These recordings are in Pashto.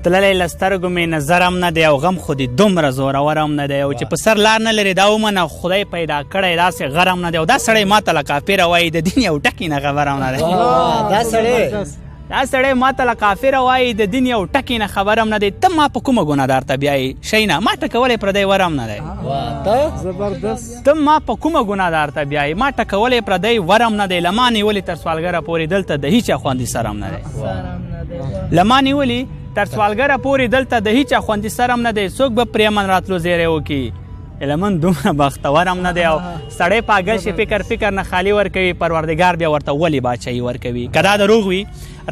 تللی له سترګو مې نظر هم نه دی او غم خو دې دومره زورور هم نه دی او چې په سر لار نه لري دا ومنه خدای پیدا کړی داسې غر هم نه دی او دا سړی ماته له کافره وایي د دین یو ټکي نه خبر هم نه دی دا سړی ماته له کافره وایي د دین یو ټکي نه خبر هم نه دی ته ما په کومه ګناهدار ته بیایي شی نه ما ټکولی پردی ور هم نه دی ته ما په کومه ګناهدار ته بیایي ما ټکولی پردی ور هم نه دی له ما نیولي تر سوالګره پورې دلته د هیچا خوندي سر هم نه دی له ما نیولي تر سوالګره پورې دلته د هیچا خوندي سر هم نه دی څوک به پرې امن راتلو زیری وکړي علمن دومره بختور هم نه دی او سړی پاگل شي فکر نه خالی ورکوي پروردګار بیا ورته ولې باچهي ورکوي که دا دروغ وي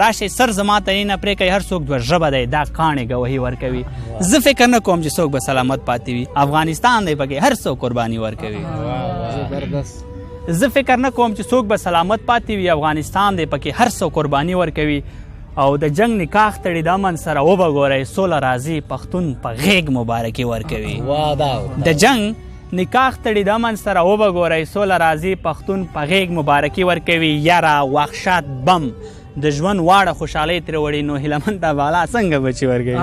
راشئ سر زما ته نه پرې کوي هر څوک دوه ژبه دی دا کاڼې ګوهي ورکوي زه فکر نه کوم چې څوک به سلامت پاتې وي افغانستان دی پکې هر څوک قرباني ورکوي زه فکر نه کوم چې څوک به سلامت پاتې وي افغانستان دی پکې هر څوک قرباني ورکوي او د جنگ نکاح تړي د امن سره وبګورئ سوله راځي پښتون په غیږ مبارکي ورکوي د جنگ نکاح تړي د امن سره وبګورئ سوله راځي پښتون په غیږ مبارکي ورکوي یاره وحشت بم د ژوند واړه خوشحالۍ ترې وړي نو هیله مند ته بالا څنګه بچي ورکوي